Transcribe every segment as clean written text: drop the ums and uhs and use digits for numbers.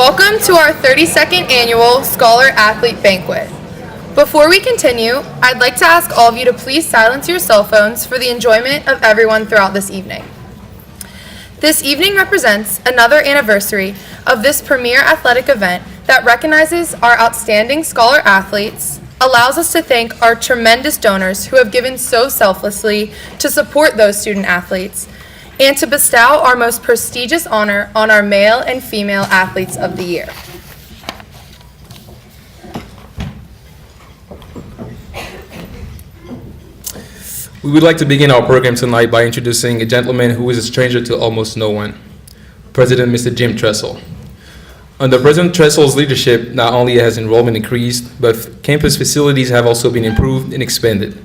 Welcome to our 32nd annual Scholar-Athlete Banquet. Before we continue, I'd like to ask all of you to please silence your cell phones for the enjoyment of everyone throughout this evening. This evening represents another anniversary of this premier athletic event that recognizes our outstanding scholar athletes, allows us to thank our tremendous donors who have given so selflessly to support those student athletes, and to bestow our most prestigious honor on our male and female athletes of the year. We would like to begin our program tonight by introducing a gentleman who is a stranger to almost no one, President Mr. Jim Tressel. Under President Tressel's leadership, not only has enrollment increased, but campus facilities have also been improved and expanded.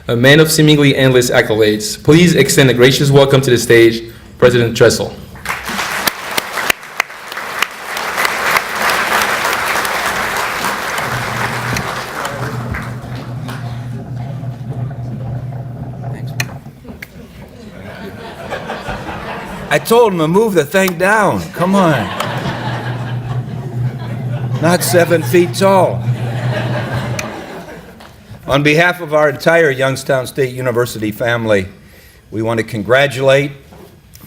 A man of seemingly endless accolades, please extend a gracious welcome to the stage, President Tressel. I told him to move the thing down. Come on. Not 7 feet tall. On behalf of our entire Youngstown State University family, we want to congratulate,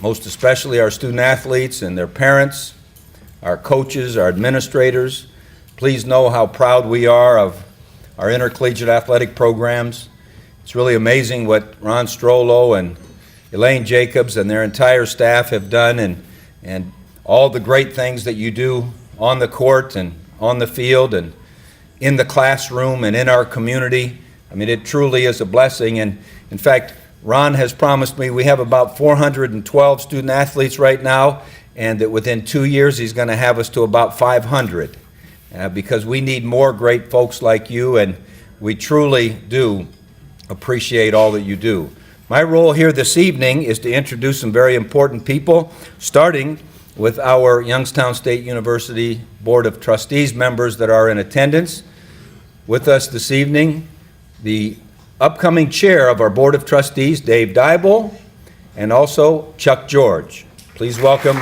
most especially our student athletes and their parents, our coaches, our administrators. Please know how proud we are of our intercollegiate athletic programs. It's really amazing what Ron Strollo and Elaine Jacobs and their entire staff have done, and all the great things that you do on the court and on the field and in the classroom and in our community. I mean, it truly is a blessing. And in fact, Ron has promised me we have about 412 student athletes right now, and that within 2 years he's going to have us to about 500 because we need more great folks like you, and we truly do appreciate all that you do. My role here this evening is to introduce some very important people, starting with our Youngstown State University Board of Trustees members that are in attendance. With us this evening, the upcoming chair of our Board of Trustees, Dave Dybel, and also Chuck George. Please welcome.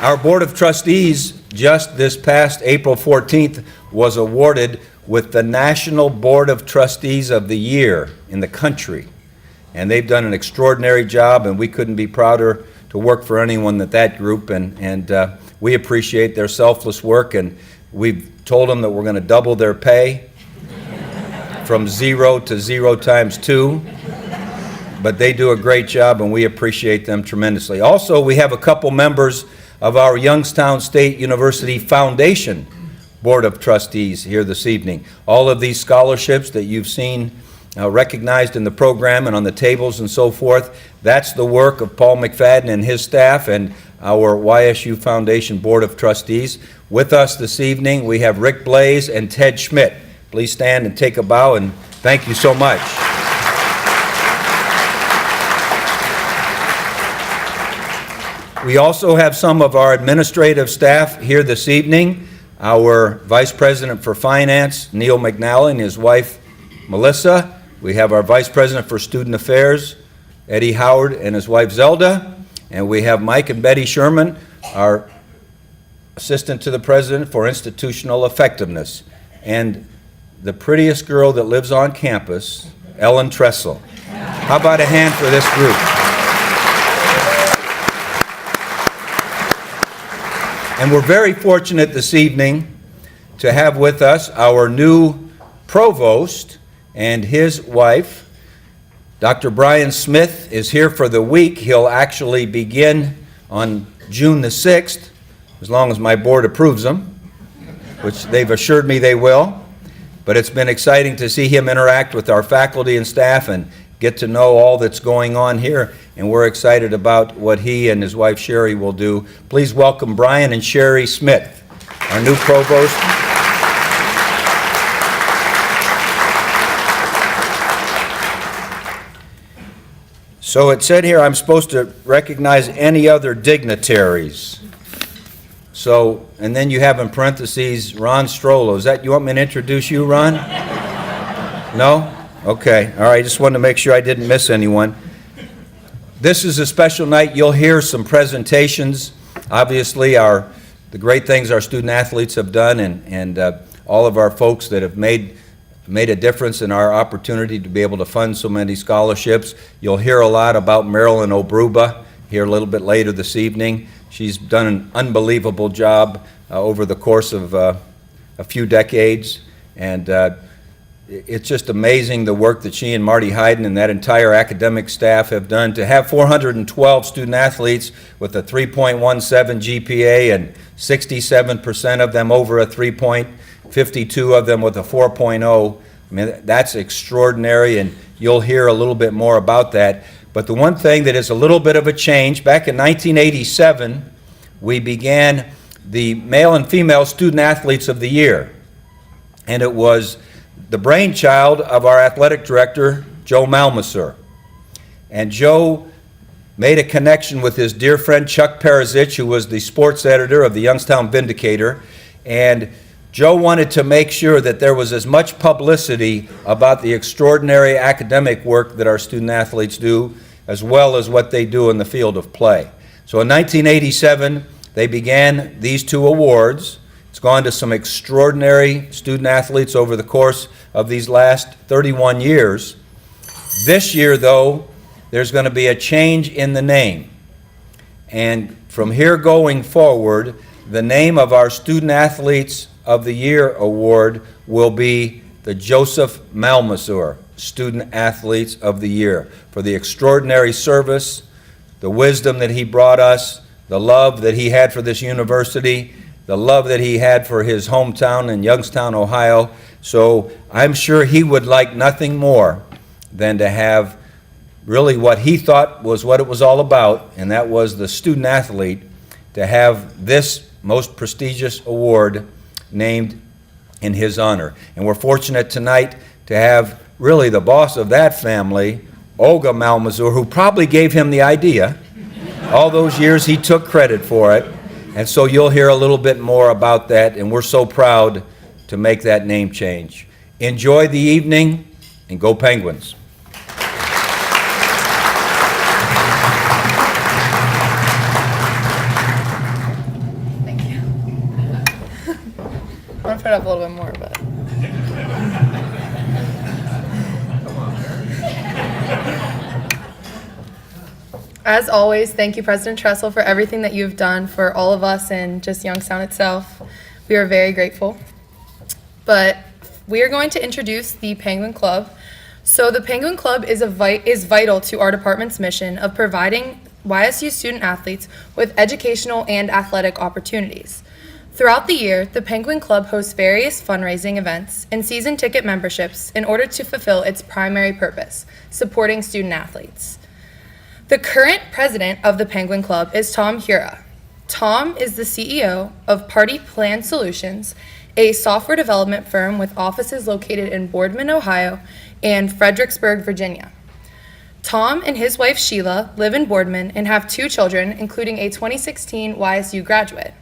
Our Board of Trustees, just this past April 14th, was awarded with the National Board of Trustees of the Year in the country. And they've done an extraordinary job, and we couldn't be prouder to work for anyone than that group, and we appreciate their selfless work, and we've told them that we're going to double their pay from 0 to 0 times 2, but they do a great job, and we appreciate them tremendously. Also, we have a couple members of our Youngstown State University Foundation Board of Trustees here this evening. All of these scholarships that you've seen recognized in the program and on the tables and so forth, that's the work of Paul McFadden and his staff and our YSU Foundation Board of Trustees. With us this evening, we have Rick Blaze and Ted Schmidt. Please stand and take a bow, and thank you so much. We also have some of our administrative staff here this evening. Our Vice President for Finance, Neil McNally, and his wife, Melissa. We have our Vice President for Student Affairs, Eddie Howard, and his wife, Zelda. And we have Mike and Betty Sherman, our Assistant to the President for Institutional Effectiveness. And the prettiest girl that lives on campus, Ellen Tressel. How about a hand for this group? And we're very fortunate this evening to have with us our new provost and his wife. Dr. Brian Smith is here for the week. He'll actually begin on June the 6th, as long as my board approves him, which they've assured me they will. But it's been exciting to see him interact with our faculty and staff and get to know all that's going on here, and we're excited about what he and his wife Sherry will do. Please welcome Brian and Sherry Smith, our new provost. So it said here I'm supposed to recognize any other dignitaries. So, and then you have in parentheses Ron Strollo. Is that, you want me to introduce you, Ron? No? Okay, all right, just wanted to make sure I didn't miss anyone. this is a special night. You'll hear some presentations. Obviously, the great things our student athletes have done, and all of our folks that have made a difference in our opportunity to be able to fund so many scholarships. You'll hear a lot about Marilyn Obruba here a little bit later this evening. She's done an unbelievable job over the course of a few decades, and it's just amazing the work that she and Marty Hayden and that entire academic staff have done to have 412 student athletes with a 3.17 GPA and 67% of them over a 3.52 of them with a 4.0. I mean, that's extraordinary, and you'll hear a little bit more about that. But the one thing that is a little bit of a change, back in 1987, we began the Male and Female Student Athletes of the Year, and it was the brainchild of our athletic director, Joe Malmaser. And Joe made a connection with his dear friend Chuck Perizich, who was the sports editor of the Youngstown Vindicator, and Joe wanted to make sure that there was as much publicity about the extraordinary academic work that our student athletes do, as well as what they do in the field of play. So in 1987, they began these two awards. It's gone to some extraordinary student athletes over the course of these last 31 years. This year, though, there's going to be a change in the name. And from here going forward, the name of our Student Athletes of the Year Award will be the Joseph Malmaser Student Athletes of the Year for the extraordinary service, the wisdom that he brought us, the love that he had for this university, the love that he had for his hometown in Youngstown, Ohio. So I'm sure he would like nothing more than to have really what he thought was what it was all about, and that was the student athlete, to have this most prestigious award named in his honor. And we're fortunate tonight to have really the boss of that family, Olga Malmaser, who probably gave him the idea. All those years he took credit for it. And so you'll hear a little bit more about that, and we're so proud to make that name change. Enjoy the evening, and go Penguins. Thank you. I'm going to put it up a little bit more, but... As always, thank you, President Tressel, for everything that you've done for all of us and just Youngstown itself. We are very grateful. But we are going to introduce the Penguin Club. So the Penguin Club is vital to our department's mission of providing YSU student athletes with educational and athletic opportunities. Throughout the year, the Penguin Club hosts various fundraising events and season ticket memberships in order to fulfill its primary purpose, supporting student athletes. The current president of the Penguin Club is Tom Hura. Tom is the CEO of Party Plan Solutions, a software development firm with offices located in Boardman, Ohio, and Fredericksburg, Virginia. Tom and his wife Sheila live in Boardman and have 2 children, including a 2016 YSU graduate.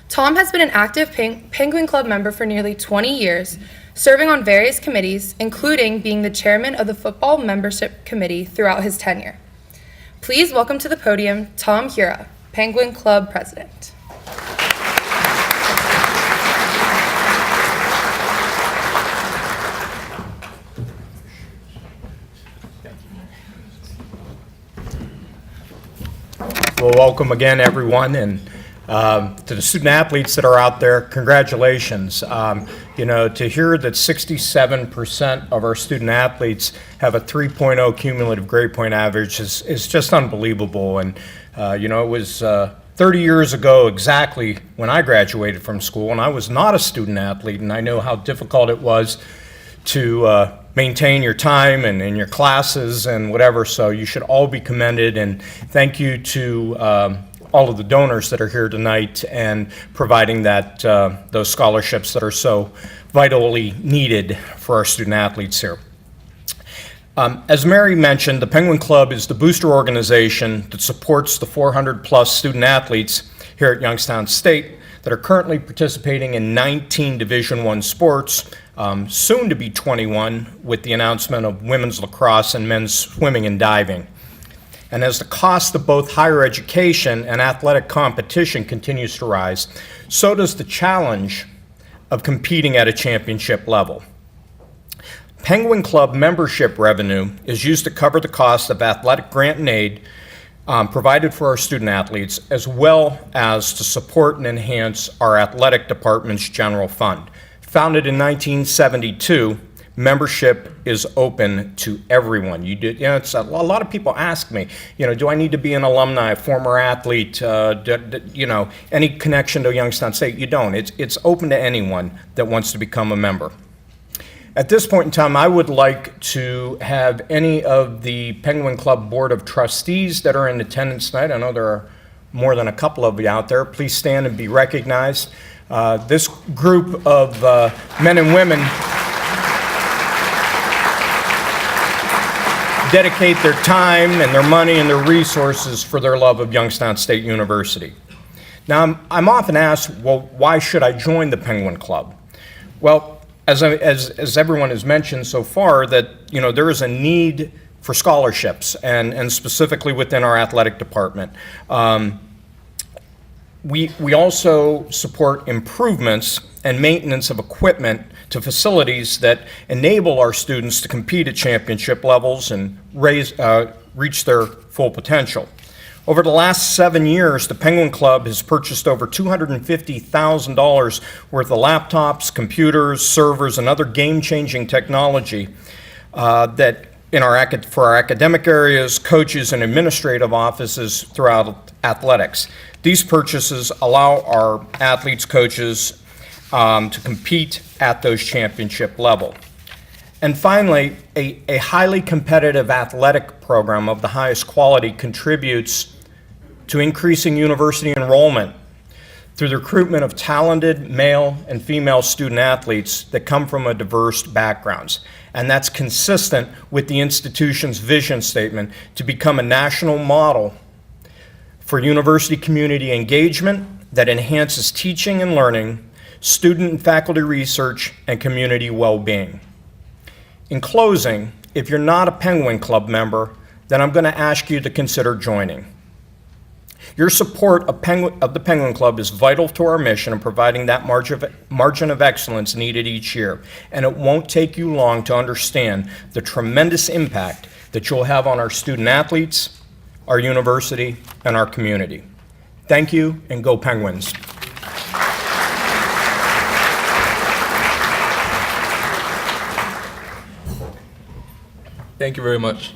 Tom has been an active Penguin Club member for nearly 20 years, serving on various committees, including being the chairman of the football membership committee throughout his tenure. Please welcome to the podium Tom Hura, Penguin Club president. Well, welcome again, everyone, and to the student athletes that are out there, congratulations. To hear that 67% of our student athletes have a 3.0 cumulative grade point average is just unbelievable. And, it was 30 years ago exactly when I graduated from school, and I was not a student athlete, and I know how difficult it was to maintain your time and your classes and whatever, so you should all be commended, and thank you to all of the donors that are here tonight and providing that those scholarships that are so vitally needed for our student athletes here. As Mary mentioned, the Penguin Club is the booster organization that supports the 400 plus student athletes here at Youngstown State that are currently participating in 19 Division I sports, soon to be 21 with the announcement of women's lacrosse and men's swimming and diving. And as the cost of both higher education and athletic competition continues to rise, so does the challenge of competing at a championship level. Penguin Club membership revenue is used to cover the cost of athletic grant and aid provided for our student athletes, as well as to support and enhance our athletic department's general fund. Founded in 1972, membership is open to everyone. It's a lot of people ask me, do I need to be an alumni, a former athlete, any connection to Youngstown State? You don't. It's open to anyone that wants to become a member. At this point in time, I would like to have any of the Penguin Club Board of Trustees that are in attendance tonight. I know there are more than a couple of you out there. Please stand and be recognized. This group of men and women dedicate their time and their money and their resources for their love of Youngstown State University. Now, I'm often asked, well, why should I join the Penguin Club? Well, as everyone has mentioned so far, that there is a need for scholarships, and specifically within our athletic department. We also support improvements and maintenance of equipment to facilities that enable our students to compete at championship levels and reach their full potential. Over the last 7 years, the Penguin Club has purchased over $250,000 worth of laptops, computers, servers, and other game-changing technology for our academic areas, coaches, and administrative offices throughout athletics. These purchases allow our athletes, coaches, to compete at those championship level. And finally, a highly competitive athletic program of the highest quality contributes to increasing university enrollment through the recruitment of talented male and female student athletes that come from a diverse backgrounds. And that's consistent with the institution's vision statement to become a national model for university community engagement that enhances teaching and learning, student and faculty research, and community well-being. In closing, if you're not a Penguin Club member, then I'm going to ask you to consider joining. Your support of the Penguin Club is vital to our mission in providing that margin of excellence needed each year, and it won't take you long to understand the tremendous impact that you'll have on our student athletes, our university, and our community. Thank you, and go Penguins. Thank you very much.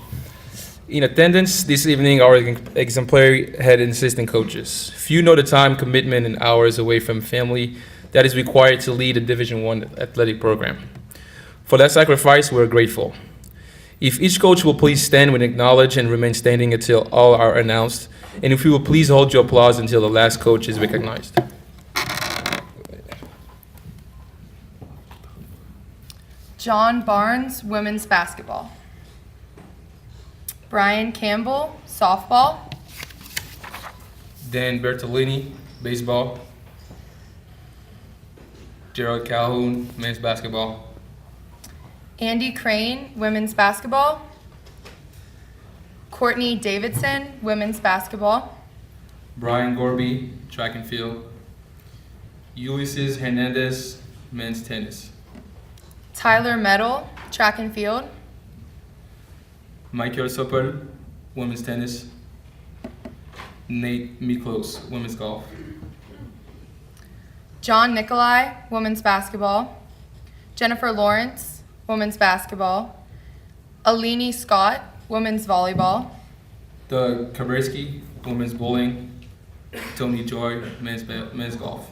In attendance this evening are exemplary head and assistant coaches. Few know the time, commitment, and hours away from family that is required to lead a Division I athletic program. For that sacrifice, we're grateful. If each coach will please stand when acknowledged and remain standing until all are announced, and if you will please hold your applause until the last coach is recognized. John Barnes, women's basketball. Brian Campbell, softball. Dan Bertolini, baseball. Gerald Calhoun, men's basketball. Andy Crane, women's basketball. Courtney Davidson, women's basketball. Brian Gorby, track and field. Ulysses Hernandez, men's tennis. Tyler Medal, track and field. Michael Sopel, women's tennis. Nate Miklos, women's golf. John Nikolai, women's basketball. Jennifer Lawrence, women's basketball. Alini Scott, women's volleyball. Doug Kabrski, women's bowling. Tony Joy, men's golf.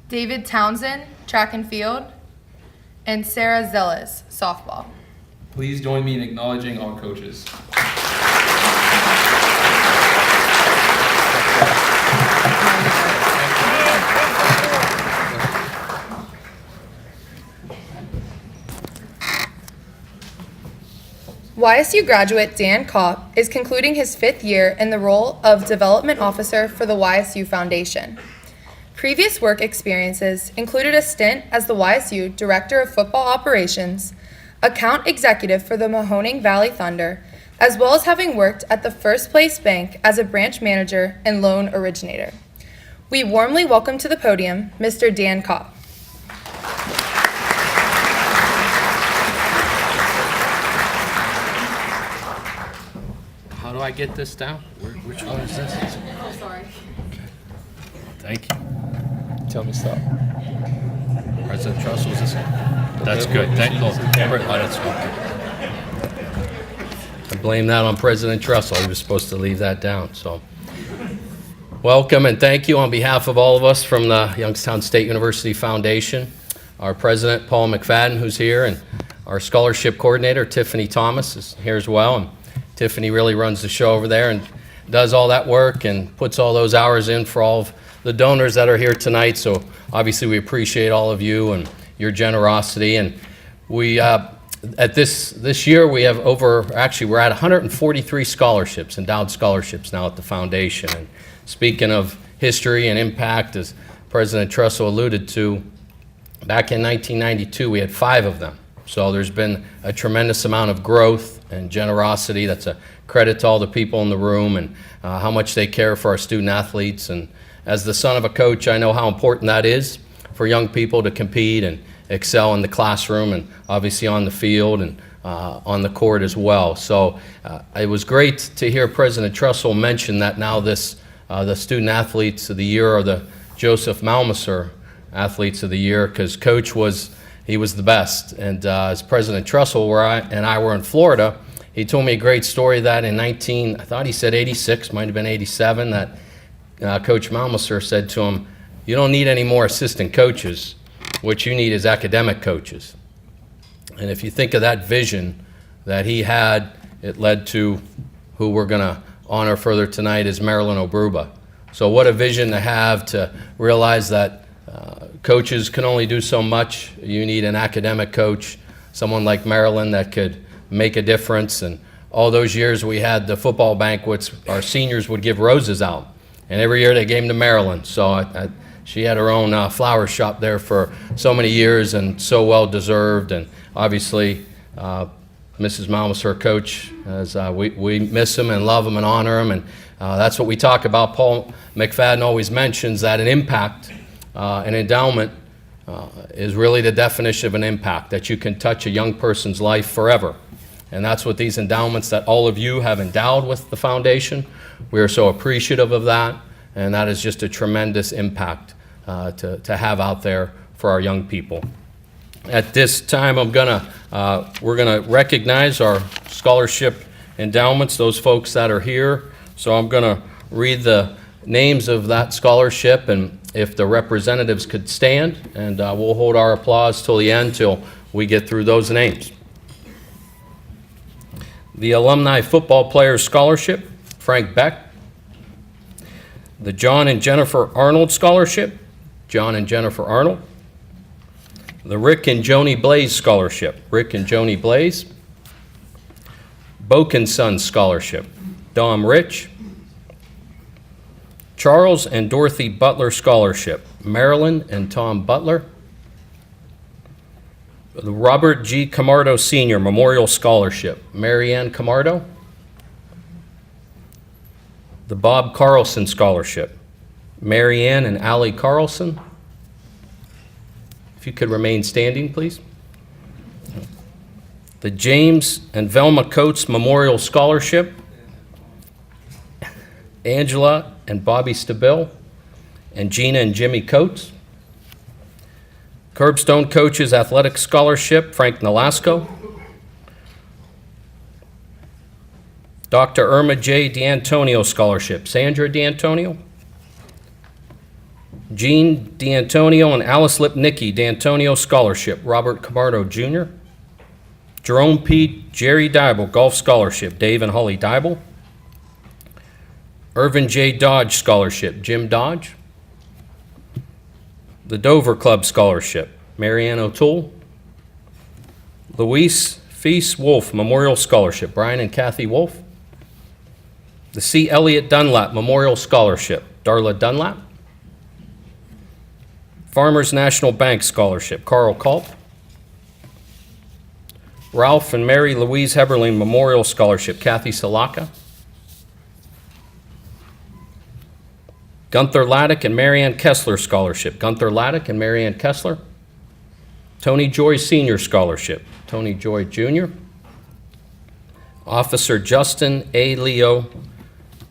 David Townsend, track and field. And Sarah Zeles, softball. Please join me in acknowledging our coaches. YSU graduate Dan Kopp is concluding his 5th year in the role of Development Officer for the YSU Foundation. Previous work experiences included a stint as the YSU Director of Football Operations, Account Executive for the Mahoning Valley Thunder, as well as having worked at the First Place Bank as a branch manager and loan originator. We warmly welcome to the podium Mr. Dan Kopp. How do I get this down? Which one is this? Oh, sorry. Thank you. Tell me stop. President Truss, was this? That's good. Thank you. That's okay. I blame that on President Trussell. He was supposed to leave that down, so. Welcome and thank you on behalf of all of us from the Youngstown State University Foundation, our president, Paul McFadden, who's here, and our scholarship coordinator, Tiffany Thomas, is here as well. And Tiffany really runs the show over there and does all that work and puts all those hours in for all of the donors that are here tonight. So obviously we appreciate all of you and your generosity. And we, at this year, we have we're at 143 scholarships, endowed scholarships now at the foundation. And speaking of history and impact, as President Trussell alluded to, back in 1992, we had 5 of them. So there's been a tremendous amount of growth and generosity. That's a credit to all the people in the room and how much they care for our student athletes. And as the son of a coach, I know how important that is for young people to compete and excel in the classroom and obviously on the field and on the court as well. So it was great to hear President Trussell mention that now the student athletes of the year are the Joseph Malmaser athletes of the year, because Coach was the best. And as President Trussell and I were in Florida, he told me a great story that in I thought he said 86, might have been 87, that Coach Malmaser said to him, "You don't need any more assistant coaches. What you need is academic coaches." And if you think of that vision that he had, it led to who we're going to honor further tonight is Marilyn Obruba. So what a vision to have, to realize that coaches can only do so much. You need an academic coach, someone like Marilyn that could make a difference. And all those years we had the football banquets, our seniors would give roses out. And every year they gave them to Marilyn. So she had her own flower shop there for so many years, and so well deserved. And obviously, Mrs. Malmaser, Coach, as we miss him and love him and honor him. And that's what we talk about. Paul McFadden always mentions that an impact, an endowment, is really the definition of an impact, that you can touch a young person's life forever. And that's what these endowments that all of you have endowed with the foundation. We are so appreciative of that, and that is just a tremendous impact to have out there for our young people. At this time, we're gonna recognize our scholarship endowments, those folks that are here. So I'm gonna read the names of that scholarship, and if the representatives could stand, and we'll hold our applause till the end, till we get through those names. The Alumni Football Players Scholarship, Frank Beck. The John and Jennifer Arnold Scholarship, John and Jennifer Arnold. The Rick and Joni Blaze Scholarship, Rick and Joni Blaze. Boak and Sons Scholarship, Dom Rich. Charles and Dorothy Butler Scholarship, Marilyn and Tom Butler. The Robert G. Camardo Sr. Memorial Scholarship, Marianne Camardo. The Bob Carlson Scholarship, Marianne and Allie Carlson. If you could remain standing, please. The James and Velma Coates Memorial Scholarship, Angela and Bobby Stabill, and Gina and Jimmy Coates. Curbstone Coaches Athletic Scholarship, Frank Nolasco. Dr. Irma J. D'Antonio Scholarship, Sandra D'Antonio. Jean D'Antonio and Alice Lipnicki D'Antonio Scholarship, Robert Camardo Jr. Jerome P. Jerry Dybel Golf Scholarship, Dave and Holly Dybel. Irvin J. Dodge Scholarship, Jim Dodge. The Dover Club Scholarship, Marianne O'Toole. Luis Feast Wolf Memorial Scholarship, Brian and Kathy Wolf. The C. Elliott Dunlap Memorial Scholarship, Darla Dunlap. Farmers National Bank Scholarship, Carl Culp. Ralph and Mary Louise Heberling Memorial Scholarship, Kathy Salaka. Gunther Laddick and Marianne Kessler Scholarship, Gunther Laddick and Marianne Kessler. Tony Joy Senior Scholarship, Tony Joy Jr. Officer Justin A. Leo,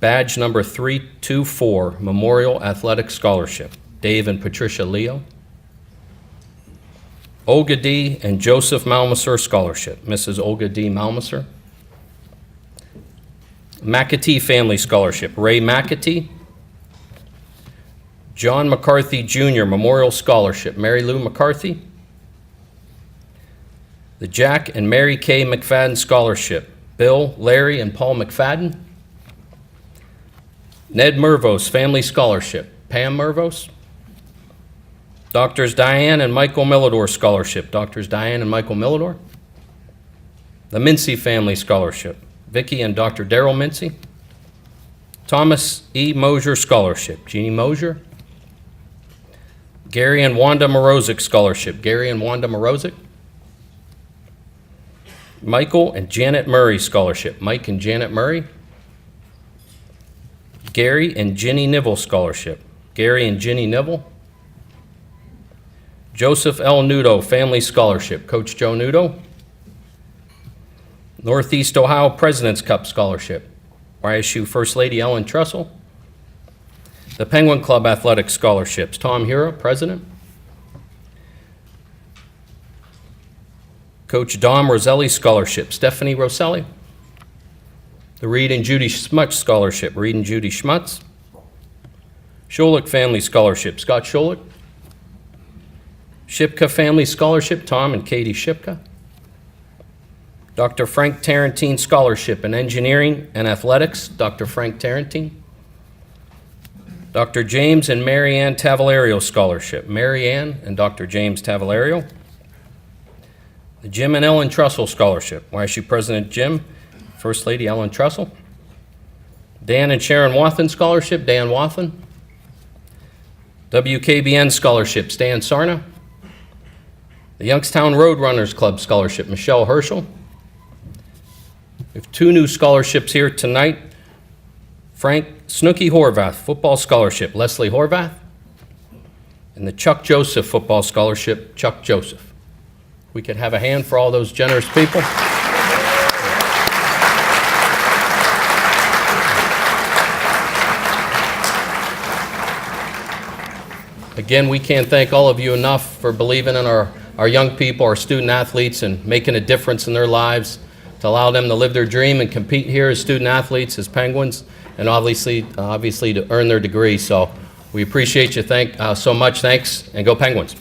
badge number 324, Memorial Athletic Scholarship, Dave and Patricia Leo. Olga D. and Joseph Malmaser Scholarship, Mrs. Olga D. Malmaser. McAtee Family Scholarship, Ray McAtee. John McCarthy Jr. Memorial Scholarship, Mary Lou McCarthy. The Jack and Mary K. McFadden Scholarship, Bill, Larry, and Paul McFadden. Ned Mervos Family Scholarship, Pam Mervos. Doctors Diane and Michael Millador Scholarship, Doctors Diane and Michael Millador. The Mincy Family Scholarship, Vicki and Dr. Darrell Mincy. Thomas E. Mosier Scholarship, Jeannie Mosier. Gary and Wanda Morozic Scholarship, Gary and Wanda Morozic. Michael and Janet Murray Scholarship, Mike and Janet Murray. Gary and Ginny Nivell Scholarship, Gary and Ginny Nivell. Joseph L. Nudo Family Scholarship, Coach Joe Nudo. Northeast Ohio President's Cup Scholarship, YSU First Lady Ellen Trussell. The Penguin Club Athletic Scholarships, Tom Hura, President. Coach Dom Roselli Scholarship, Stephanie Roselli. The Reed and Judy Schmutz Scholarship, Reed and Judy Schmutz. Scholich Family Scholarship, Scott Scholich. Shipka Family Scholarship, Tom and Katie Shipka. Dr. Frank Tarantine Scholarship in Engineering and Athletics, Dr. Frank Tarantine. Dr. James and Mary Ann Tavalerio Scholarship, Mary Ann and Dr. James Tavalerio. The Jim and Ellen Trussell Scholarship, YSU President Jim, First Lady Ellen Trussell. Dan and Sharon Wathen Scholarship, Dan Wathen. WKBN Scholarship, Stan Sarna. The Youngstown Roadrunners Club Scholarship, Michelle Herschel. We have two new scholarships here tonight. Frank Snooky Horvath Football Scholarship, Leslie Horvath. And the Chuck Joseph Football Scholarship, Chuck Joseph. We could have a hand for all those generous people. Again, we can't thank all of you enough for believing in our young people, our student athletes, and making a difference in their lives to allow them to live their dream and compete here as student athletes, as Penguins, and obviously to earn their degree. So we appreciate you so much. Thanks, and go Penguins.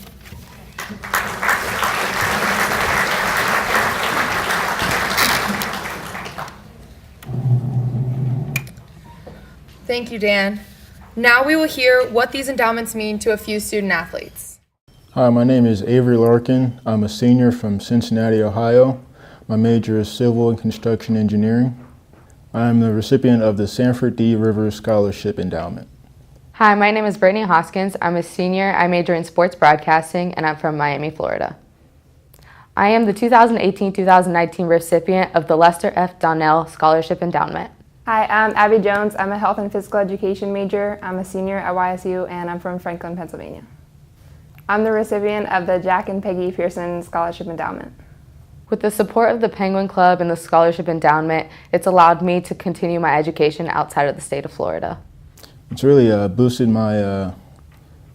Thank you, Dan. Now we will hear what these endowments mean to a few student athletes. Hi, my name is Avery Larkin. I'm a senior from Cincinnati, Ohio. My major is Civil and Construction Engineering. I am the recipient of the Sanford D. Rivers Scholarship Endowment. Hi, my name is Brittany Hoskins. I'm a senior. I major in sports broadcasting, and I'm from Miami, Florida. I am the 2018-2019 recipient of the Lester F. Donnell Scholarship Endowment. Hi, I'm Abby Jones. I'm a health and physical education major. I'm a senior at YSU, and I'm from Franklin, Pennsylvania. I'm the recipient of the Jack and Peggy Pearson Scholarship Endowment. With the support of the Penguin Club and the Scholarship Endowment, it's allowed me to continue my education outside of the state of Florida. It's really boosted my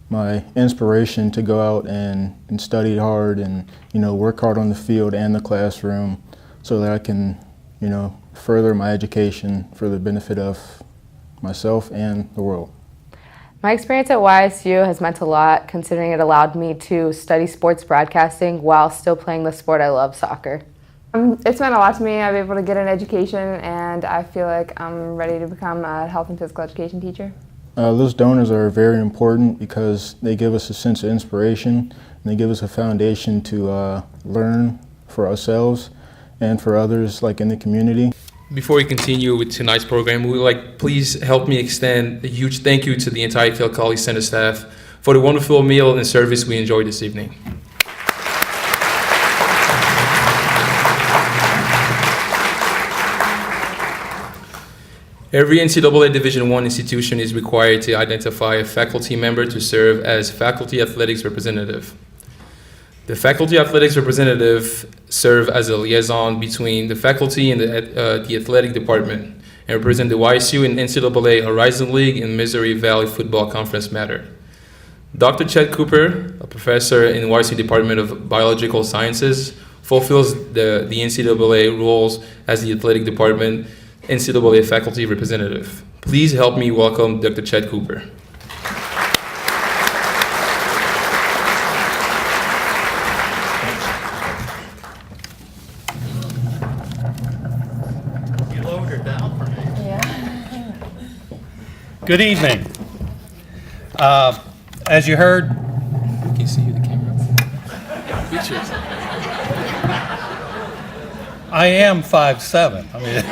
my inspiration to go out and study hard and work hard on the field and the classroom so that I can further my education for the benefit of myself and the world. My experience at YSU has meant a lot, considering it allowed me to study sports broadcasting while still playing the sport I love, soccer. It's meant a lot to me. I've been able to get an education, and I feel like I'm ready to become a health and physical education teacher. Those donors are very important because they give us a sense of inspiration, and they give us a foundation to learn for ourselves and for others like in the community. Before we continue with tonight's program, we would please help me extend a huge thank you to the entire Phil College Center staff for the wonderful meal and service we enjoyed this evening. Every NCAA Division I institution is required to identify a faculty member to serve as faculty athletics representative. The faculty athletics representative serve as a liaison between the faculty and the athletic department and represent the YSU and NCAA Horizon League and Missouri Valley Football Conference matter. Dr. Chet Cooper, a professor in the YSU Department of Biological Sciences, fulfills the NCAA roles as the athletic department NCAA faculty representative. Please help me welcome Dr. Chet Cooper. You lowered her down for me. Yeah. Good evening. As you heard, Can you see the camera? Features. I am 5'7". I mean,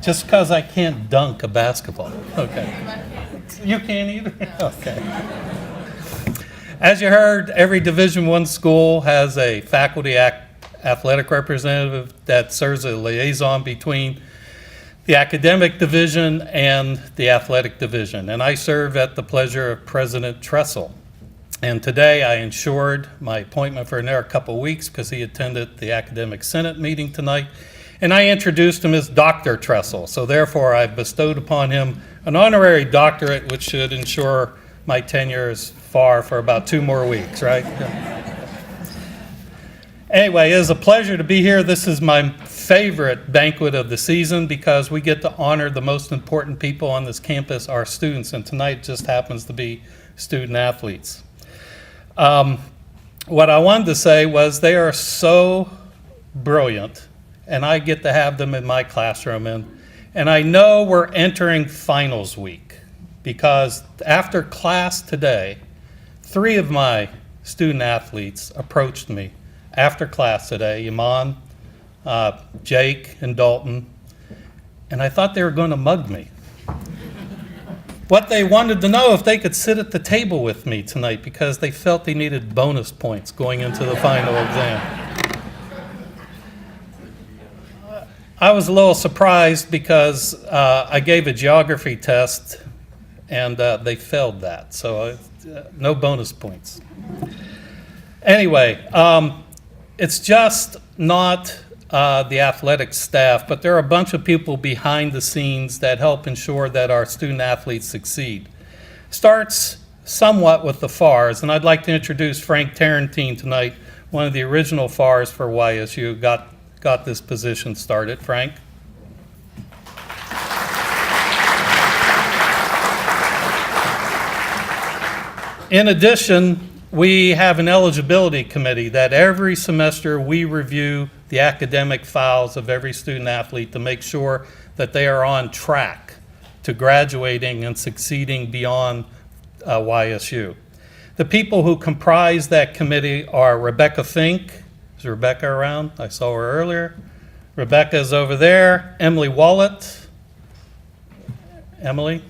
just because I can't dunk a basketball. Okay. You can't either? Okay. As you heard, every Division I school has a faculty athletic representative that serves as a liaison between the academic division and the athletic division. And I serve at the pleasure of President Tressel. And today I ensured my appointment for another couple of weeks because he attended the Academic Senate meeting tonight. And I introduced him as Dr. Tressel. So therefore I've bestowed upon him an honorary doctorate, which should ensure my tenure is far for about 2 more weeks, right? Anyway, it is a pleasure to be here. This is my favorite banquet of the season because we get to honor the most important people on this campus, our students, and tonight just happens to be student athletes. What I wanted to say was they are so brilliant, and I get to have them in my classroom, and I know we're entering finals week because after class today, 3 of my student athletes approached me after class today, Iman, Jake, and Dalton, and I thought they were going to mug me. What they wanted to know if they could sit at the table with me tonight because they felt they needed bonus points going into the final exam. I was a little surprised because I gave a geography test and they failed that, so no bonus points. Anyway, it's just not the athletic staff, but there are a bunch of people behind the scenes that help ensure that our student athletes succeed. Starts somewhat with the FARs, and I'd like to introduce Frank Tarantine tonight, one of the original FARs for YSU, got this position started. Frank? In addition, we have an eligibility committee that every semester we review the academic files of every student athlete to make sure that they are on track to graduating and succeeding beyond YSU. The people who comprise that committee are Rebecca Fink. Is Rebecca around? I saw her earlier. Rebecca is over there. Emily Wallet. Emily.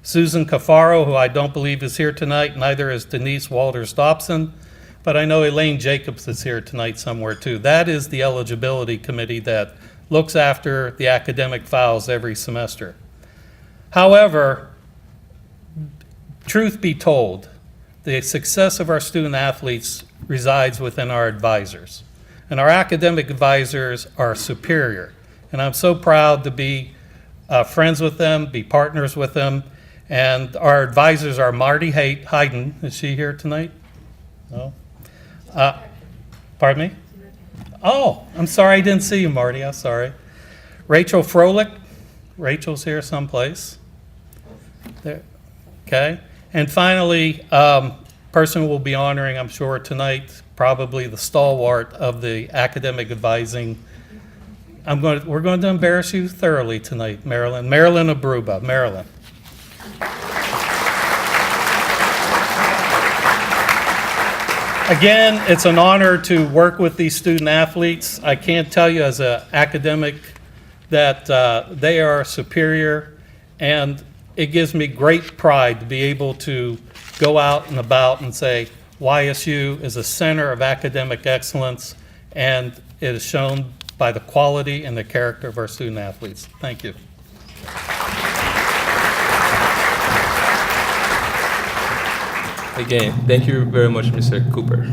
Susan Cafaro, who I don't believe is here tonight, neither is Denise Walters-Dobson, but I know Elaine Jacobs is here tonight somewhere too. That is the eligibility committee that looks after the academic files every semester. However, truth be told, the success of our student athletes resides within our advisors. And our academic advisors are superior. And I'm so proud to be friends with them, be partners with them. And our advisors are Marty Hayden. Is she here tonight? No? Pardon me? Oh, I'm sorry, I didn't see you, Marty. I'm sorry. Rachel Froelich. Rachel's here someplace. There. Okay. And finally, person we'll be honoring, I'm sure, tonight, probably the stalwart of the academic advising. We're going to embarrass you thoroughly tonight, Marilyn. Marilyn Abruba. Marilyn. Again, it's an honor to work with these student athletes. I can't tell you as an academic that they are superior, and it gives me great pride to be able to go out and about and say YSU is a center of academic excellence, and it is shown by the quality and the character of our student athletes. Thank you. Again, thank you very much, Mr. Cooper.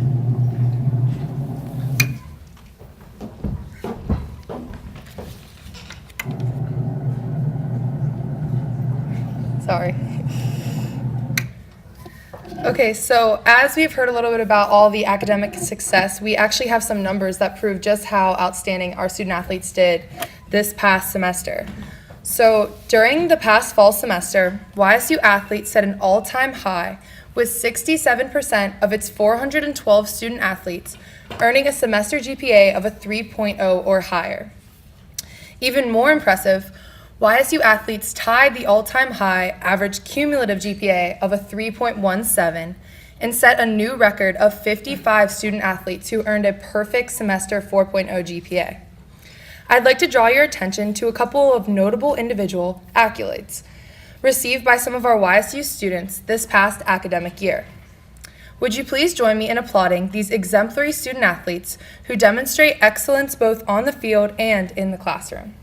Sorry. Okay, so as we've heard a little bit about all the academic success, we actually have some numbers that prove just how outstanding our student athletes did this past semester. So during the past fall semester, YSU athletes set an all-time high with 67% of its 412 student athletes earning a semester GPA of a 3.0 or higher. Even more impressive, YSU athletes tied the all-time high average cumulative GPA of a 3.17 and set a new record of 55 student athletes who earned a perfect semester 4.0 GPA. I'd like to draw your attention to a couple of notable individual accolades received by some of our YSU students this past academic year. Would you please join me in applauding these exemplary student athletes who demonstrate excellence both on the field and in the classroom?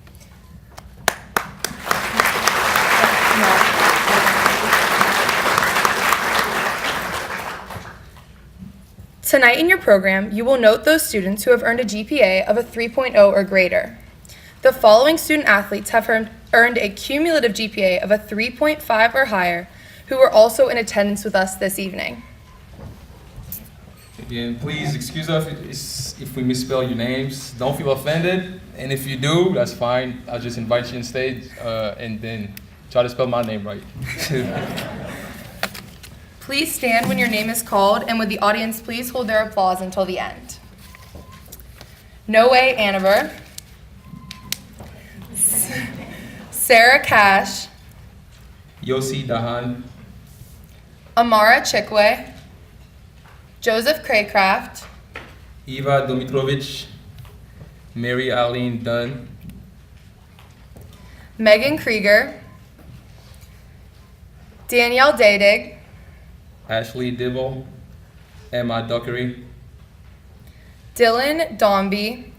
Tonight in your program, you will note those students who have earned a GPA of a 3.0 or greater. The following student athletes have earned a cumulative GPA of a 3.5 or higher who were also in attendance with us this evening. Again, please excuse us if we misspell your names. Don't feel offended, and if you do, that's fine. I'll just invite you on stage and then try to spell my name right. Please stand when your name is called, and would the audience please hold their applause until the end. Noe Anaver, Sarah Cash, Yossi Dahan, Amara Chikwe, Joseph Craycraft, Eva Domitrovich, Mary Eileen Dunn, Megan Krieger, Danielle Dadig, Ashley Dibble, Emma Dockery, Dylan Dombey,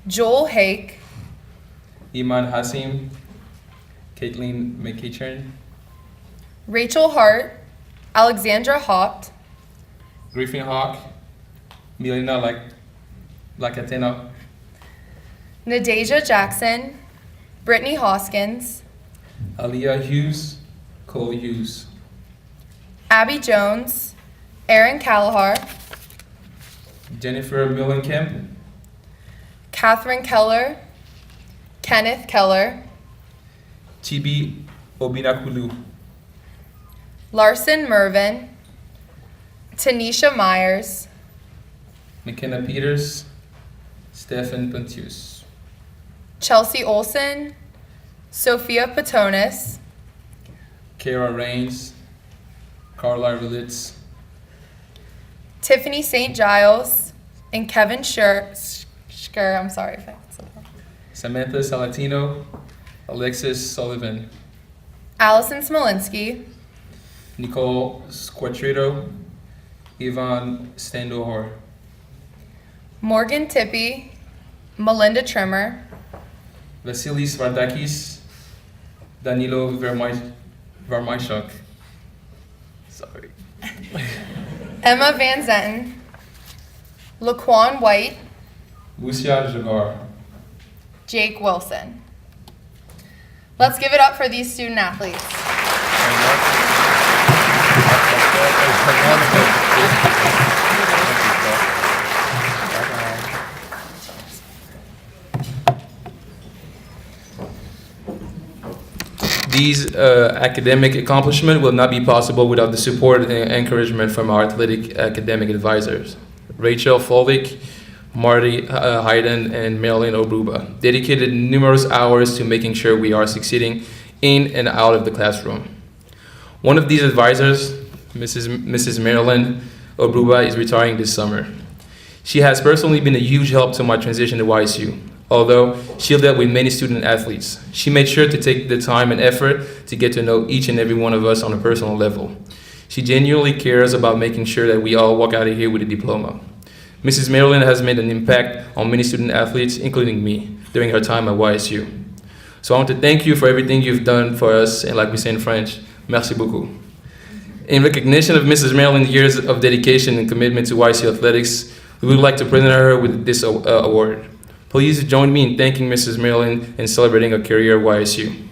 Joel Hake, Iman Hasim, Caitlin McEachern, Rachel Hart, Alexandra Haupt, Griffin Hawk, Milena Lacatena, Nadeja Jackson, Brittany Hoskins, Aaliyah Hughes, Cole Hughes, Abby Jones, Aaron Callahar, Jennifer Millenkamp, Catherine Keller, Kenneth Keller, Chibi Obinakulu, Larson Mervin, Tanisha Myers, McKenna Peters, Stefan Pontius, Chelsea Olson, Sophia Patonis, Kara Rains, Carla Relitz, Tiffany St. Giles, and Kevin Schur, I'm sorry if I said that. Samantha Salatino, Alexis Sullivan, Allison Smolinski, Nicole Squatrito, Ivan Standohor, Morgan Tippy, Melinda Trimmer, Vasilis Vardakis, Danilo Varmashuk. Sorry. Emma Van Zenton, Laquan White, Lucia Jagar. Jake Wilson. Let's give it up for these student athletes. These academic accomplishments will not be possible without the support and encouragement from our athletic academic advisors. Rachel Folvick, Marty Hayden, and Marilyn Obruba dedicated numerous hours to making sure we are succeeding in and out of the classroom. One of these advisors, Mrs. Marilyn Obruba, is retiring this summer. She has personally been a huge help to my transition to YSU. Although she dealt with many student athletes, she made sure to take the time and effort to get to know each and every one of us on a personal level. She genuinely cares about making sure that we all walk out of here with a diploma. Mrs. Marilyn has made an impact on many student athletes, including me, during her time at YSU. So I want to thank you for everything you've done for us, and like we say in French, merci beaucoup. In recognition of Mrs. Marilyn's years of dedication and commitment to YSU athletics, we would like to present her with this award. Please join me in thanking Mrs. Marilyn and celebrating her career at YSU.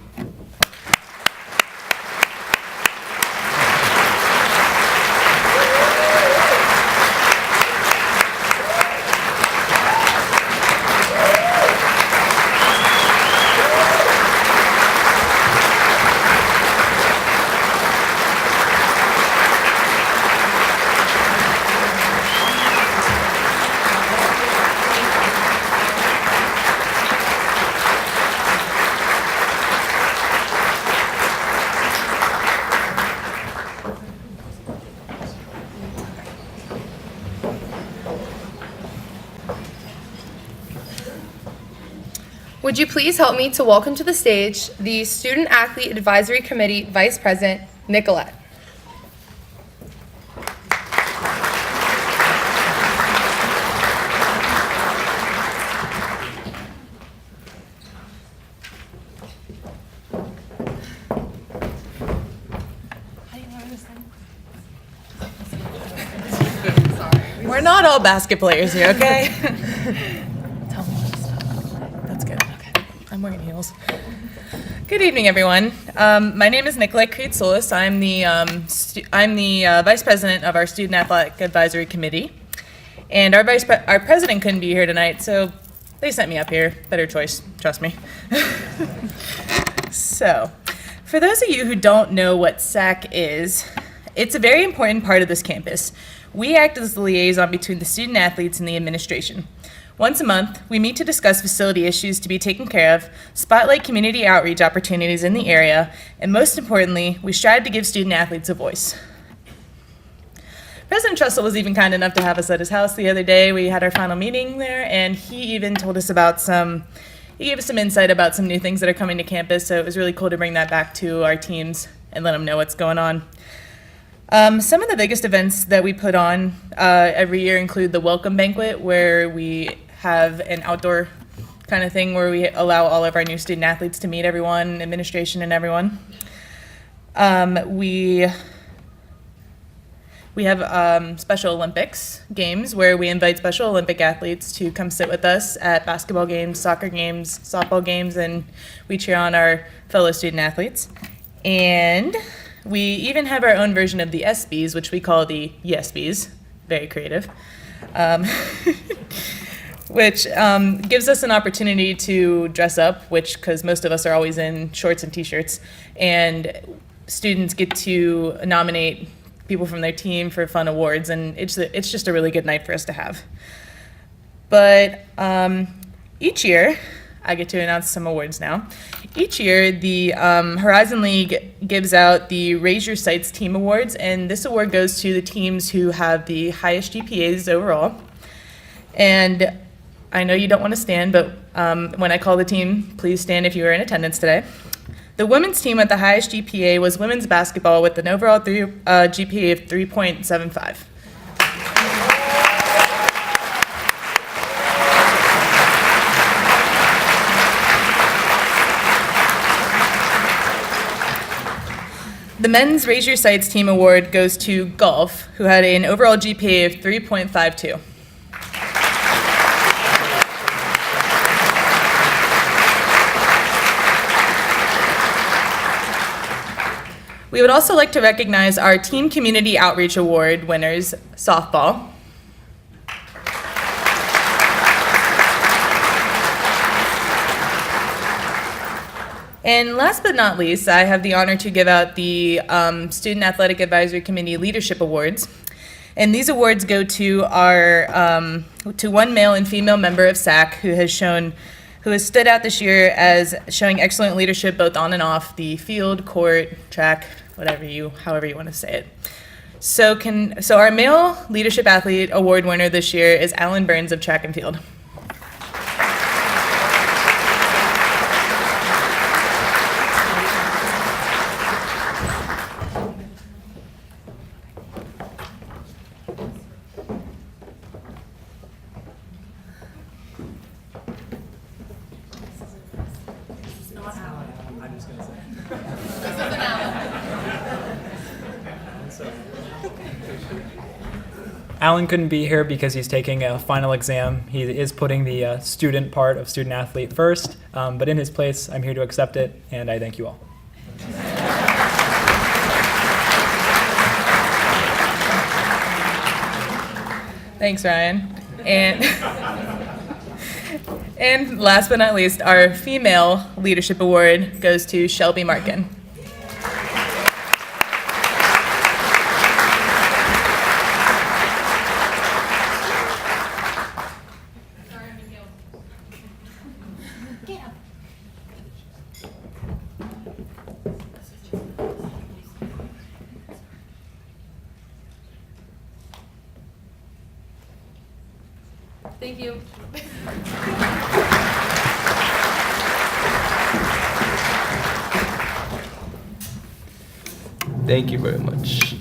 Would you please help me to welcome to the stage the Student Athlete Advisory Committee Vice President, Nicolette. We're not all basket players here, okay? Tell me when to stop. That's good. Okay. I'm wearing heels. Good evening, everyone. My name is Nicolette Creed-Solis. I'm the Vice President of our Student Athletic Advisory Committee. And our President couldn't be here tonight, so they sent me up here. Better choice, trust me. So, for those of you who don't know what SAC is, it's a very important part of this campus. We act as the liaison between the student athletes and the administration. Once a month, we meet to discuss facility issues to be taken care of, spotlight community outreach opportunities in the area, and most importantly, we strive to give student athletes a voice. President Trussell was even kind enough to have us at his house the other day. We had our final meeting there, and he even told us about he gave us some insight about some new things that are coming to campus, so it was really cool to bring that back to our teams and let them know what's going on. Some of the biggest events that we put on every year include the Welcome Banquet, where we have an outdoor kind of thing where we allow all of our new student athletes to meet everyone, administration and everyone. We have Special Olympics games where we invite Special Olympic athletes to come sit with us at basketball games, soccer games, softball games, and we cheer on our fellow student athletes. And we even have our own version of the SBs, which we call the YesBs, very creative, which gives us an opportunity to dress up, because most of us are always in shorts and t-shirts, and students get to nominate people from their team for fun awards, and it's just a really good night for us to have. But each year, I get to announce some awards now. Each year, the Horizon League gives out the Raise Your Sights Team Awards, and this award goes to the teams who have the highest GPAs overall. And I know you don't want to stand, but when I call the team, please stand if you are in attendance today. The women's team with the highest GPA was women's basketball with an overall GPA of 3.75. The men's Raise Your Sights Team Award goes to golf, who had an overall GPA of 3.52. We would also like to recognize our Team Community Outreach Award winners, softball. And last but not least, I have the honor to give out the Student Athletic Advisory Committee Leadership Awards. And these awards go to to one male and female member of SAC who has stood out this year as showing excellent leadership both on and off the field, court, track, however you want to say it. So our Male Leadership Athlete Award winner this year is Alan Burns of track and field. Alan couldn't be here because he's taking a final exam. He is putting the student part of student athlete first, but in his place, I'm here to accept it, and I thank you all. Thanks, Ryan. And last but not least, our Female Leadership Award goes to Shelby Markin. Thank you. Thank you very much.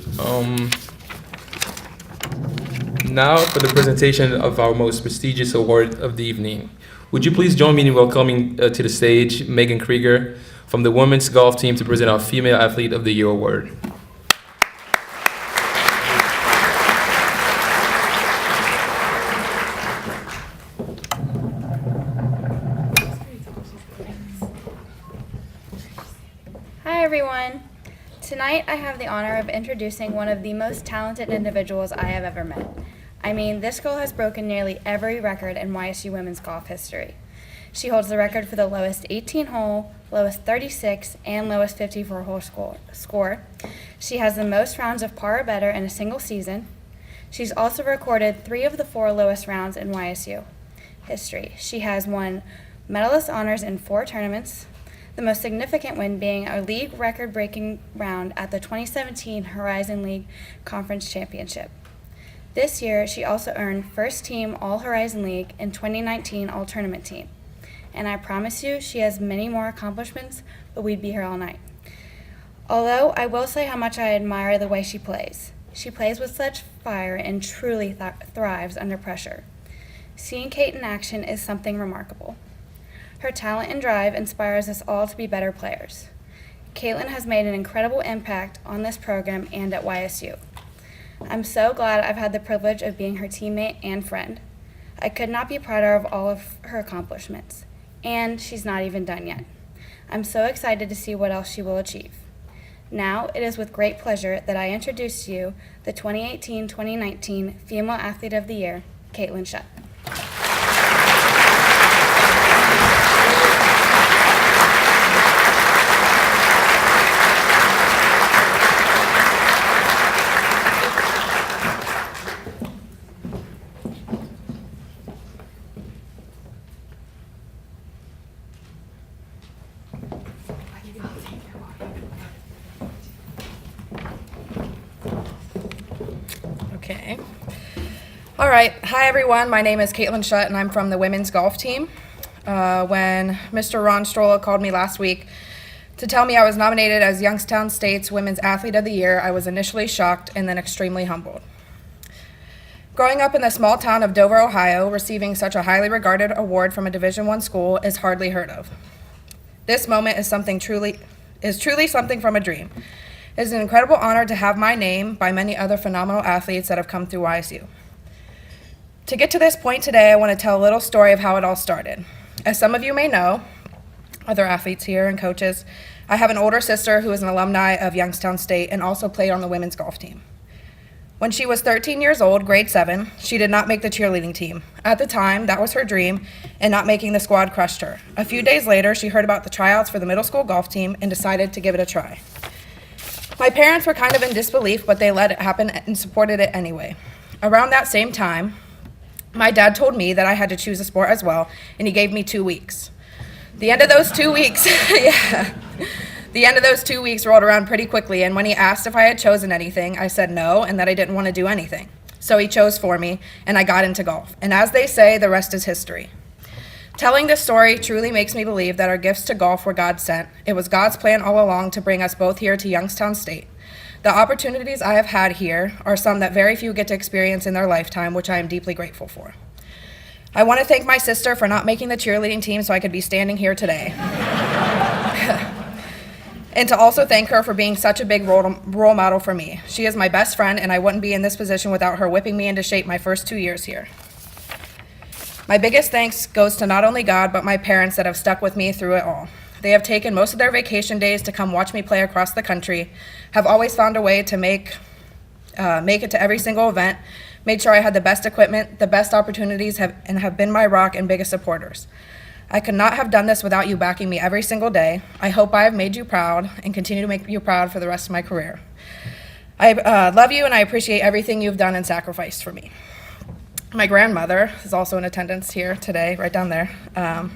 Now for the presentation of our most prestigious award of the evening. Would you please join me in welcoming to the stage Megan Krieger from the women's golf team to present our Female Athlete of the Year award. Hi everyone. Tonight I have the honor of introducing one of the most talented individuals I have ever met. I mean, this girl has broken nearly every record in YSU women's golf history. She holds the record for the lowest 18-hole, lowest 36, and lowest 54-hole score. She has the most rounds of par or better in a single season. She's also recorded 3 of the 4 lowest rounds in YSU history. She has won medalist honors in 4 tournaments, the most significant win being a league record-breaking round at the 2017 Horizon League Conference Championship. This year, she also earned First Team All-Horizon League and 2019 All-Tournament Team. And I promise you, she has many more accomplishments, but we'd be here all night. Although, I will say how much I admire the way she plays. She plays with such fire and truly thrives under pressure. Seeing Kate in action is something remarkable. Her talent and drive inspires us all to be better players. Caitlin has made an incredible impact on this program and at YSU. I'm so glad I've had the privilege of being her teammate and friend. I could not be prouder of all of her accomplishments. And she's not even done yet. I'm so excited to see what else she will achieve. Now, it is with great pleasure that I introduce to you the 2018-2019 Female Athlete of the Year, Caitlin Shutt. Okay. All right. Hi, everyone. My name is Caitlin Shutt, and I'm from the women's golf team. When Mr. Ron Strolla called me last week to tell me I was nominated as Youngstown State's Women's Athlete of the Year, I was initially shocked and then extremely humbled. Growing up in the small town of Dover, Ohio, receiving such a highly regarded award from a Division I school is hardly heard of. This moment is truly something from a dream. It is an incredible honor to have my name by many other phenomenal athletes that have come through YSU. To get to this point today, I want to tell a little story of how it all started. As some of you may know, other athletes here and coaches, I have an older sister who is an alumni of Youngstown State and also played on the women's golf team. When she was 13 years old, grade 7, she did not make the cheerleading team. At the time, that was her dream, and not making the squad crushed her. A few days later, she heard about the tryouts for the middle school golf team and decided to give it a try. My parents were kind of in disbelief, but they let it happen and supported it anyway. Around that same time, my dad told me that I had to choose a sport as well, and he gave me 2 weeks. The end of those 2 weeks, the end of those 2 weeks rolled around pretty quickly, and when he asked if I had chosen anything, I said no, and that I didn't want to do anything. So he chose for me, and I got into golf. And as they say, the rest is history. Telling this story truly makes me believe that our gifts to golf were God sent. It was God's plan all along to bring us both here to Youngstown State. The opportunities I have had here are some that very few get to experience in their lifetime, which I am deeply grateful for. I want to thank my sister for not making the cheerleading team so I could be standing here today. and to also thank her for being such a big role model for me. She is my best friend, and I wouldn't be in this position without her whipping me into shape my first 2 years here. My biggest thanks goes to not only God, but my parents that have stuck with me through it all. They have taken most of their vacation days to come watch me play across the country, have always found a way to make it to every single event, made sure I had the best equipment, the best opportunities, and have been my rock and biggest supporters. I could not have done this without you backing me every single day. I hope I have made you proud and continue to make you proud for the rest of my career. I love you and I appreciate everything you've done and sacrificed for me. My grandmother is also in attendance here today, right down there. I'm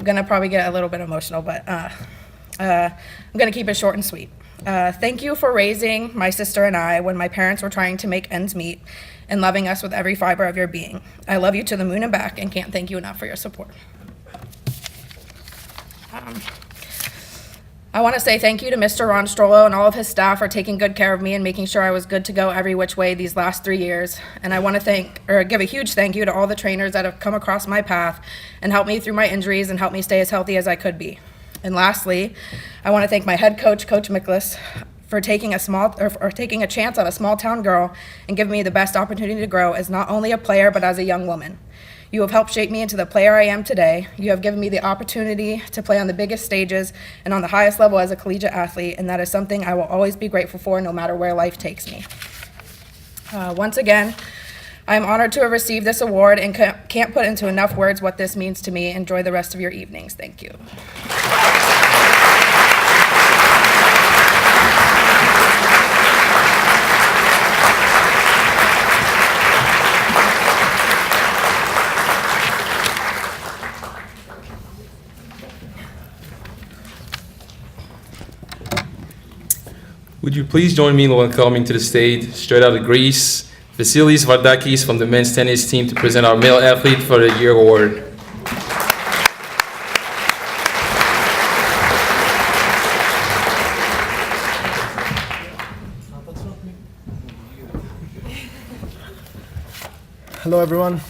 gonna probably get a little bit emotional, but I'm gonna keep it short and sweet. Thank you for raising my sister and I when my parents were trying to make ends meet and loving us with every fiber of your being. I love you to the moon and back and can't thank you enough for your support. I want to say thank you to Mr. Ron Strollo and all of his staff for taking good care of me and making sure I was good to go every which way these last 3 years. And I want to give a huge thank you to all the trainers that have come across my path and helped me through my injuries and helped me stay as healthy as I could be. And lastly, I want to thank my head coach, Coach Miklas, for taking a chance on a small town girl and giving me the best opportunity to grow as not only a player but as a young woman. You have helped shape me into the player I am today. You have given me the opportunity to play on the biggest stages and on the highest level as a collegiate athlete, and that is something I will always be grateful for no matter where life takes me. Once again, I am honored to have received this award and can't put into enough words what this means to me. Enjoy the rest of your evenings. Thank you. Would you please join me in welcoming to the stage, straight out of Greece, Vasilis Vardakis from the men's tennis team to present our Male Athlete for the Year award. Hello everyone.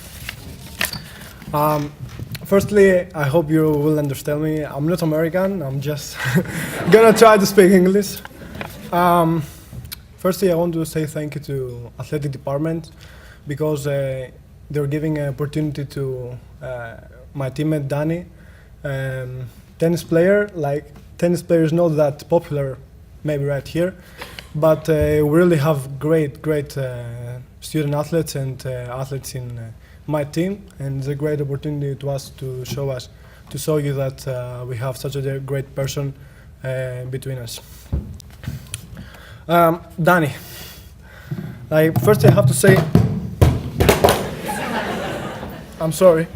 Firstly, I hope you will understand me. I'm not American, I'm just gonna try to speak English. Firstly, I want to say thank you to athletic department because they're giving an opportunity to my teammate Danny, tennis player. Like tennis players not that popular, maybe right here, but we really have great student athletes and athletes in my team, and it's a great opportunity to us to show you that we have such a great person between us. Danny, like first I have to say, I'm sorry.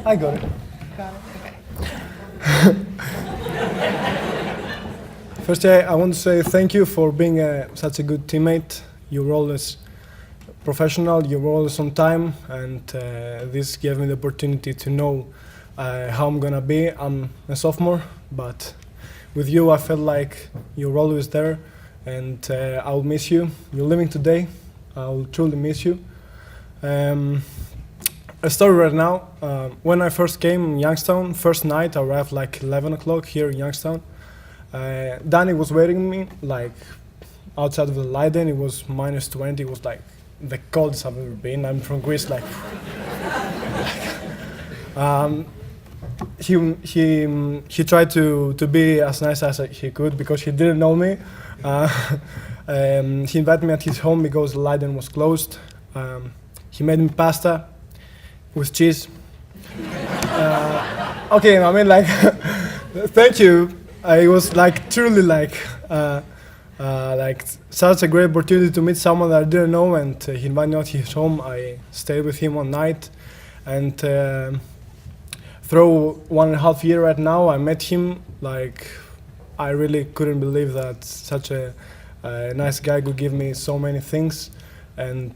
I got it. Okay. First, I want to say thank you for being such a good teammate. You're always professional, you're always on time, and this gave me the opportunity to know how I'm gonna be. I'm a sophomore, but with you I felt like you're always there, and I'll miss you. You're leaving today, I'll truly miss you. A story right now, when I first came in Youngstown, first night I arrived like 11 o'clock here in Youngstown. Danny was waiting me like outside of the Leiden. It was -20. It was like the coldest I've ever been. I'm from Greece. Like, he tried to be as nice as he could because he didn't know me. He invited me at his home because Leiden was closed. He made me pasta with cheese. Okay, I mean like, thank you. It was like truly like such a great opportunity to meet someone that I didn't know, and he invited me to his home. I stayed with him one night, and through 1.5 years right now, I met him. Like, I really couldn't believe that such a nice guy could give me so many things, and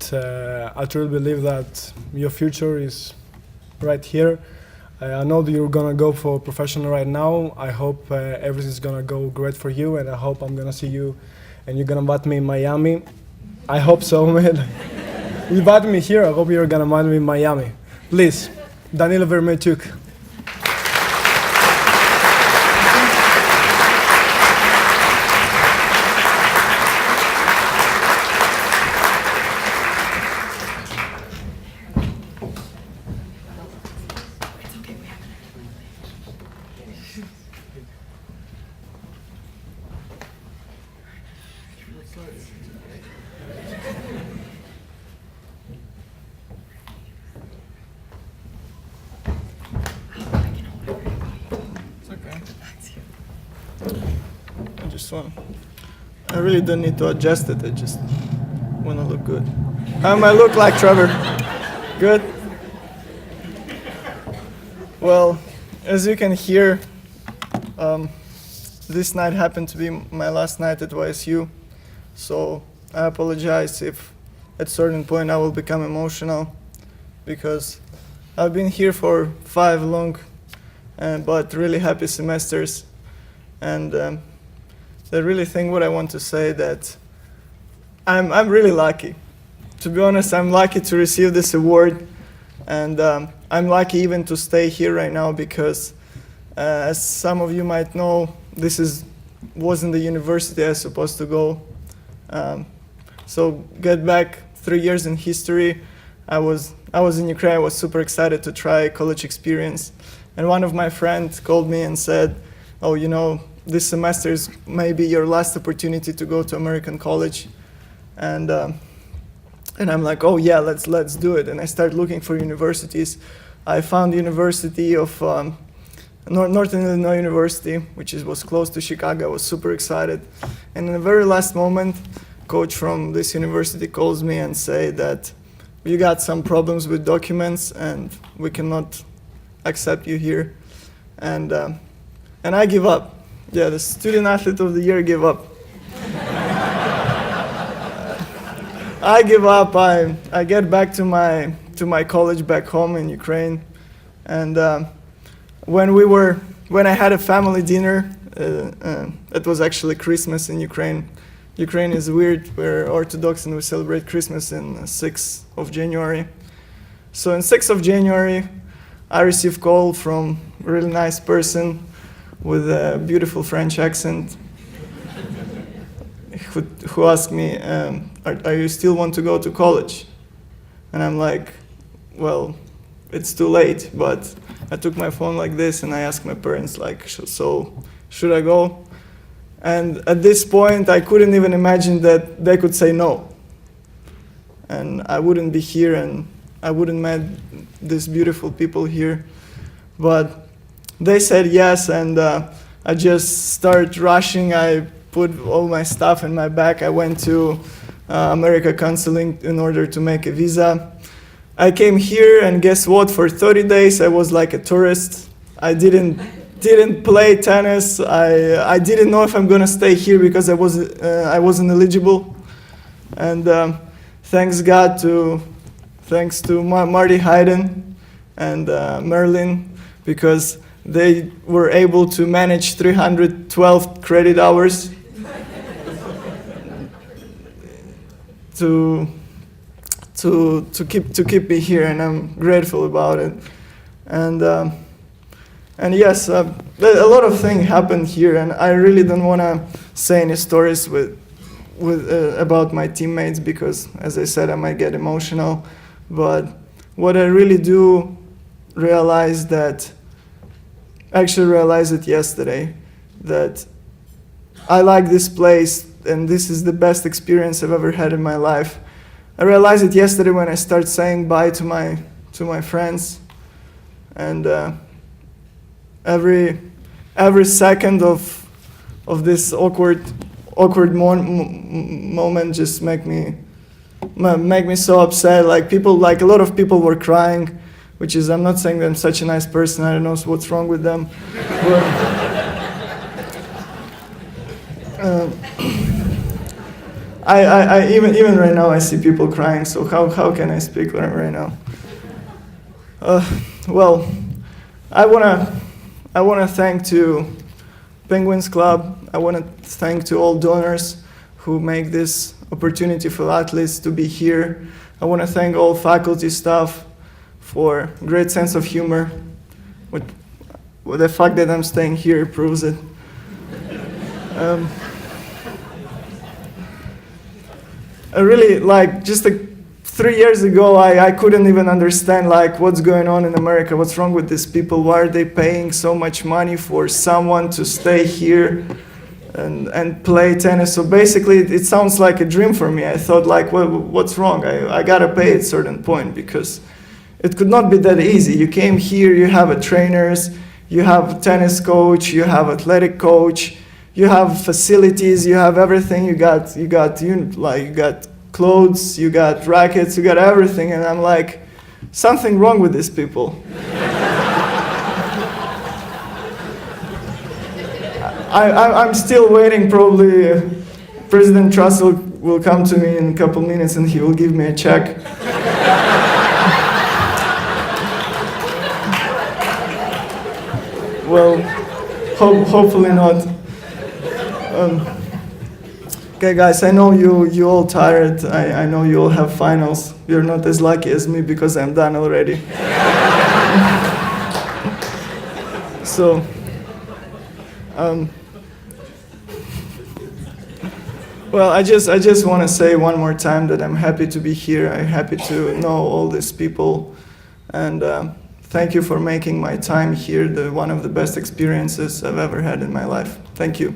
I truly believe that your future is right here. I know that you're gonna go for professional right now. I hope everything's gonna go great for you, and I hope I'm gonna see you and you're gonna invite me in Miami. I hope so, man. You invite me here, I hope you're gonna invite me in Miami. Please, Danilo Vermeychuk. first one. I really don't need to adjust it. I just want to look good. How am I look like, Trevor? Good? Well, as you can hear, this night happened to be my last night at YSU, so I apologize if at a certain point I will become emotional, because I've been here for 5 long but really happy semesters, and I really think what I want to say that I'm really lucky. To be honest, I'm lucky to receive this award, and I'm lucky even to stay here right now because, as some of you might know, this wasn't the university I was supposed to go. So get back 3 years in history. I was in Ukraine. I was super excited to try college experience, and one of my friends called me and said, "Oh, you know, this semester is maybe your last opportunity to go to American college," and I'm like, "Oh yeah, let's do it." And I started looking for universities. I found the University of Northern Illinois University, which was close to Chicago. I was super excited, and in the very last moment, coach from this university calls me and say that you got some problems with documents and we cannot accept you here, and I give up. Yeah, the student athlete of the year gave up. I give up. I get back to my college back home in Ukraine, and when I had a family dinner, it was actually Christmas in Ukraine. Ukraine is weird. We're Orthodox and we celebrate Christmas in 6th of January. So on 6th of January, I received a call from a really nice person with a beautiful French accent who asked me, are you still want to go to college? And I'm like, well, it's too late, but I took my phone like this and I asked my parents, like, so should I go? And at this point, I couldn't even imagine that they could say no. And I wouldn't be here and I wouldn't met these beautiful people here. But they said yes, and I just started rushing. I put all my stuff in my bag. I went to America Counseling in order to make a visa. I came here, and guess what? For 30 days, I was like a tourist. I didn't play tennis. I didn't know if I'm gonna stay here because I wasn't eligible. And thanks to Marty Hayden and Merlin, because they were able to manage 312 credit hours to keep me here, and I'm grateful about it. And yes, a lot of things happened here, and I really don't want to say any stories about my teammates because, as I said, I might get emotional. But what I really do realize realized it yesterday, that I like this place, and this is the best experience I've ever had in my life. I realized it yesterday when I started saying bye to my friends, and every second of this awkward moment just make me so upset. Like a lot of people were crying, which is, I'm not saying that I'm such a nice person. I don't know what's wrong with them. But, I even right now I see people crying. So how can I speak right now? Well, I wanna thank to Penguins Club. I wanna thank to all donors who make this opportunity for athletes to be here. I wanna thank all faculty staff for great sense of humor. With the fact that I'm staying here proves it. I really just 3 years ago, I couldn't even understand what's going on in America, what's wrong with these people, why are they paying so much money for someone to stay here and play tennis. So basically it sounds like a dream for me. I thought what's wrong? I gotta pay at a certain point because it could not be that easy. You came here, you have trainers, you have tennis coach, you have athletic coach, you have facilities, you have everything. You got clothes, you got rackets, you got everything, and I'm like, something wrong with these people. I'm still waiting. Probably President Trussell will come to me in a couple minutes and he will give me a check. Well, hopefully not. Okay, guys, I know you all tired. I know you all have finals. You're not as lucky as me because I'm done already. So, well, I just want to say one more time that I'm happy to be here. I'm happy to know all these people, and thank you for making my time here one of the best experiences I've ever had in my life. Thank you.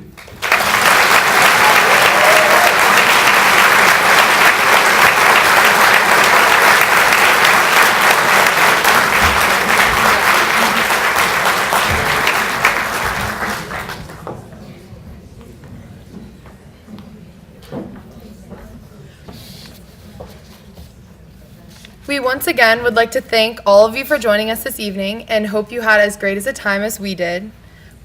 We once again would like to thank all of you for joining us this evening and hope you had as great as a time as we did.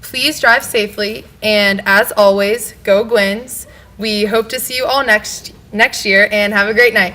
Please drive safely, and as always, go Gwins. We hope to see you all next year, and have a great night.